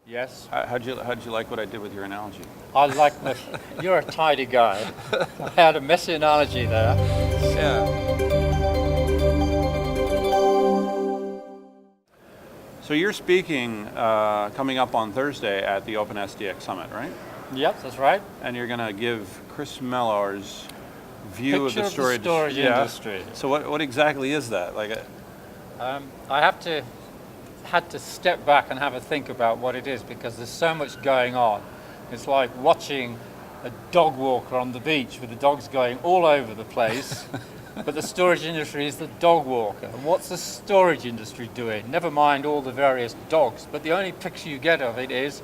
Yes. How'd you like what I did with your analogy? I like the. You're a tidy guy. I had a messy analogy there. Yeah. So you're speaking coming up on Thursday at the Open SDX Summit, right? Yep, that's right. And you're going to give Chris Mellor's view Picture of the storage, industry. So what exactly is that? I had to step back and have a think about what it is, because there's so much going on. It's like watching a dog walker on the beach with the dogs going all over the place. But the storage industry is the dog walker. And what's the storage industry doing? Never mind all the various dogs, but the only picture you get of it is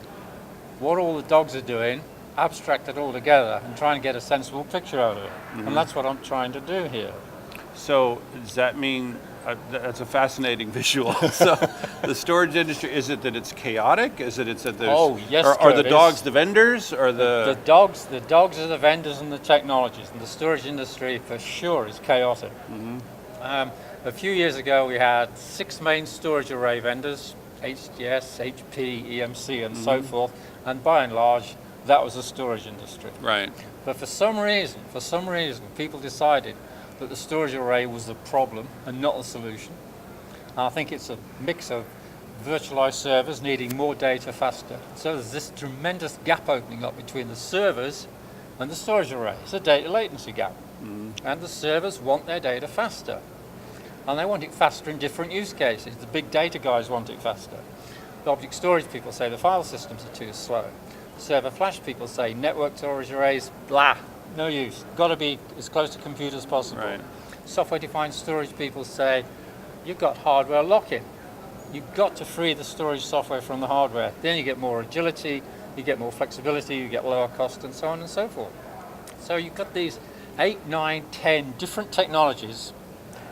what all the dogs are doing, abstracted all together, and trying to get a sensible picture out of it. Mm-hmm. And that's what I'm trying to do here. So does that mean, that's a fascinating visual. So the storage industry, is it that it's chaotic? Is it that there's, oh, yes, are the dogs the vendors, or the dogs are the vendors and the technologies, and the storage industry for sure is chaotic. Mm-hmm. A few years ago we had 6 main storage array vendors, HDS, HP, EMC, and so forth, and by and large that was the storage industry. Right. But for some reason, people decided that the storage array was the problem and not the solution. And I think it's a mix of virtualized servers needing more data faster. So there's this tremendous gap opening up between the servers and the storage array. It's a data latency gap. Mm-hmm. And the servers want their data faster. And they want it faster in different use cases. The big data guys want it faster. The object storage people say the file systems are too slow. Server flash people say network storage arrays, blah, no use. Got to be as close to compute as possible. Right. Software-defined storage people say you've got hardware lock-in. You've got to free the storage software from the hardware. Then you get more agility, you get more flexibility, you get lower cost, and so on and so forth. So you've got these 8, 9, 10 different technologies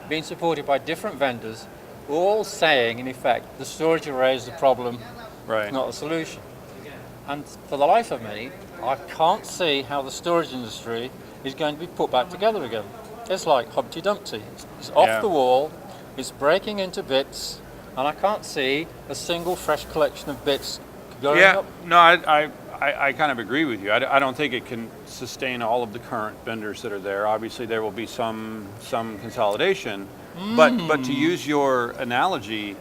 being supported by different vendors, all saying, in effect, the storage array is the problem, right, not the solution. And for the life of me, I can't see how the storage industry is going to be put back together again. It's like Humpty Dumpty. It's off the wall, it's breaking into bits, and I can't see a single fresh collection of bits going up. No, I kind of agree with you. I don't think it can sustain all of the current vendors that are there. Obviously, there will be some consolidation, but to use your analogy,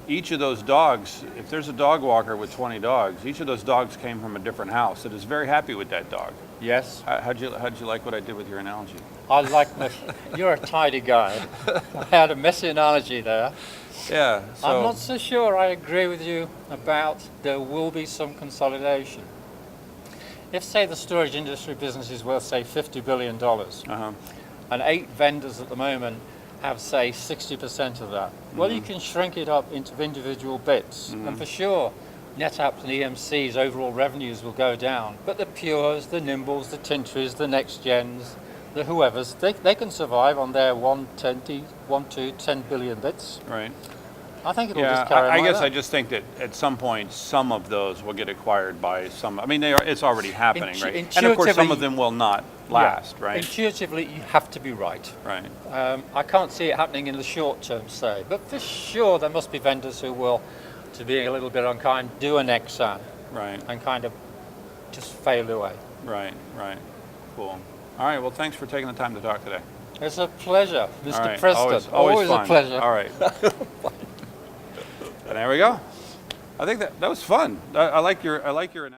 each of those dogs, if there's a dog walker with 20 dogs, each of those dogs came from a different house that is very happy with that dog. Yes. How'd you like what I did with your analogy? I like you're a tidy guy. I had a messy analogy there. Yeah. So I'm not so sure I agree with you about there will be some consolidation. If, say, the storage industry business is worth, say, $50 billion, and 8 vendors at the moment have, say, 60% of that. Well, you can shrink it up into individual bits, and for sure, NetApp's and EMC's overall revenues will go down. But the Pures, the Nimbles, the Tintries, the Next Gens, the whoever's, they can survive on their 1 to 10 billion bits. Right. I think it'll just carry on I like guess that. I just think that at some point, some of those will get acquired by some. I mean, it's already happening, right? And of course, some of them will not last, right? Intuitively, you have to be right. Right. I can't see it happening in the short term, say, but for sure there must be vendors who will, to be a little bit unkind, do an Exxon, right, and kind of just fail away. Right. Cool. All right. Well, thanks for taking the time to talk today. It's a pleasure, Mr. Right. President. Always a pleasure. All right. And there we go. I think that was fun. I like your